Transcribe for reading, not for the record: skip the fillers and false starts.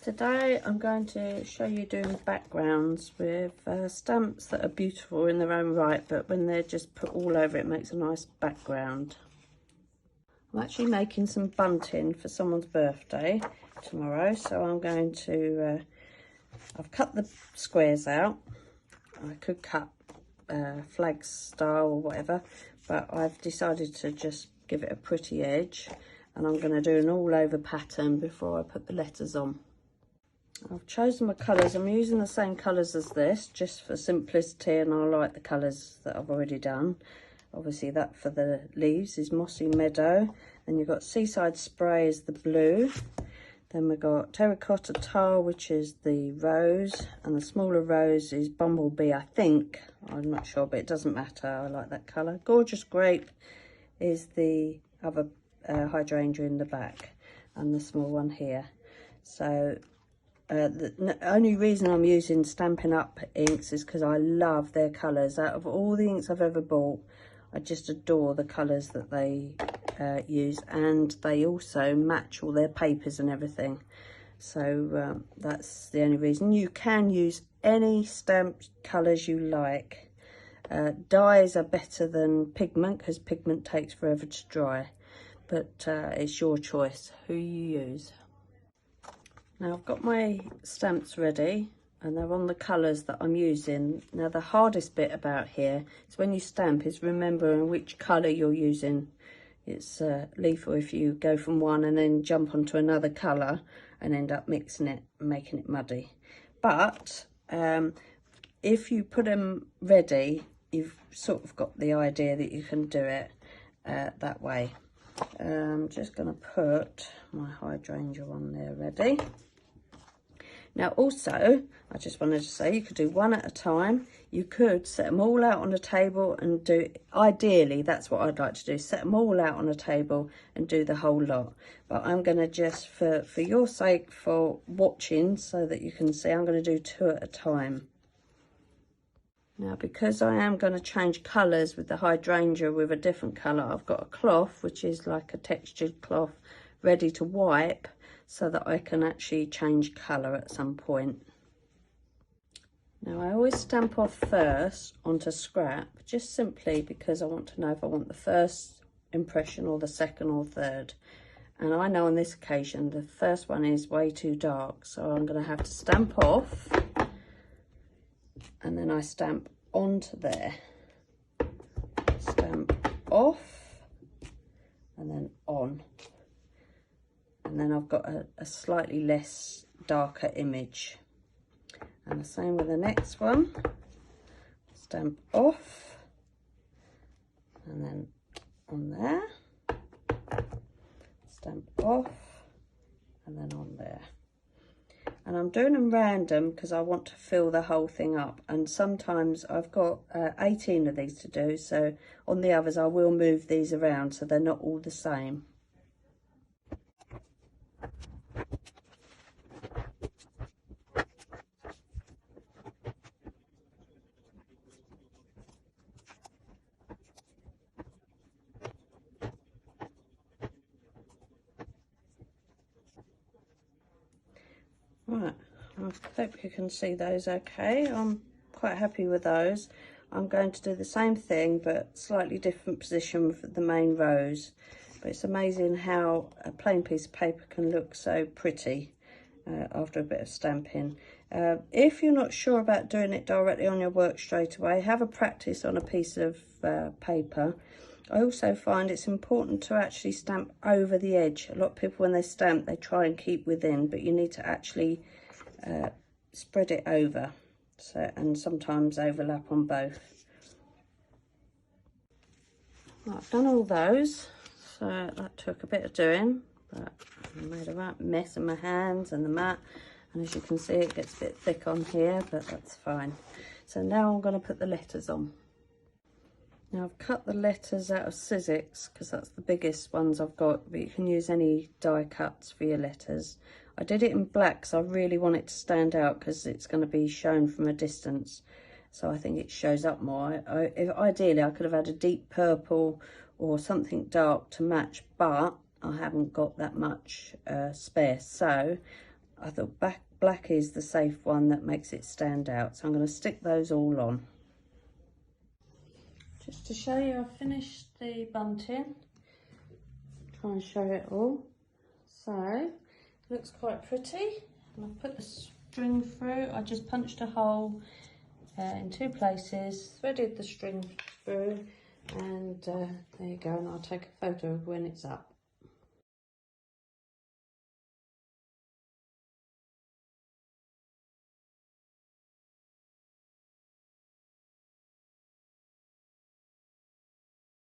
Today I'm going to show you doing backgrounds with stamps that are beautiful in their own right, but when they're just put all over it makes a nice background. I'm actually making some bunting for someone's birthday tomorrow, so I'm going to, I've cut the squares out. I could cut flag style or whatever, but I've decided to just give it a pretty edge, and I'm going to do an all over pattern before I put the letters on. I've chosen my colours. I'm using the same colours as this just for simplicity, and I like the colours that I've already done. Obviously that for the leaves is Mossy Meadow, then you've got Seaside Spray is the blue, then we've got Terracotta Tile, which is the rose, and the smaller rose is Bumblebee, I think. I'm not sure, but it doesn't matter. I like that colour. Gorgeous Grape is the other hydrangea in the back, and the small one here. So the only reason I'm using Stampin' Up inks is because I love their colours. Out of all the inks I've ever bought, I just adore the colours that they use, and they also match all their papers and everything. So that's the only reason. You can use any stamp colours you like. Dyes are better than pigment because pigment takes forever to dry, but it's your choice who you use. Now I've got my stamps ready and they're on the colours that I'm using. Now the hardest bit about here is when you stamp is remembering which colour you're using. It's lethal if you go from one and then jump onto another colour and end up mixing it and making it muddy. But if you put them ready, you've sort of got the idea that you can do it that way. I'm just going to put my hydrangea on there ready. Now also, I just wanted to say you could do one at a time. You could set them all out on a table and do, ideally that's what I'd like to do, set them all out on a table and do the whole lot. But I'm going to just, for your sake, for watching so that you can see, I'm going to do two at a time. Now because I am going to change colours with the hydrangea with a different colour, I've got a cloth which is like a textured cloth ready to wipe, so that I can actually change colour at some point. Now I always stamp off first onto scrap, just simply because I want to know if I want the first impression or the second or third. And I know on this occasion the first one is way too dark, so I'm going to have to stamp off and then I stamp onto there. Stamp off and then on. And then I've got a slightly less darker image. And the same with the next one. Stamp off and then on there. Stamp off and then on there. And I'm doing them random because I want to fill the whole thing up. And sometimes I've got 18 of these to do. So on the others I will move these around so they're not all the same. Right, I hope you can see those okay. I'm quite happy with those. I'm going to do the same thing but slightly different position with the main rose. But it's amazing how a plain piece of paper can look so pretty after a bit of stamping. If you're not sure about doing it directly on your work straight away, have a practice on a piece of paper. I also find it's important to actually stamp over the edge. A lot of people when they stamp they try and keep within, but you need to actually spread it over, so, and sometimes overlap on both. Right, I've done all those, so that took a bit of doing, but I made a right mess in my hands and the mat, and as you can see it gets a bit thick on here, but that's fine. So now I'm going to put the letters on. Now I've cut the letters out of Sizzix because that's the biggest ones I've got, but you can use any die cuts for your letters. I did it in black because I really want it to stand out because it's going to be shown from a distance, so I think it shows up more. Ideally I could have had a deep purple or something dark to match, but I haven't got that much spare, so I thought black is the safe one that makes it stand out. So I'm going to stick those all on. Just to show you, I've finished the bunting. Try and show it all. So, it looks quite pretty. And I've put the string through. I just punched a hole in 2 places, threaded the string through, and there you go. And I'll take a photo of when it's up.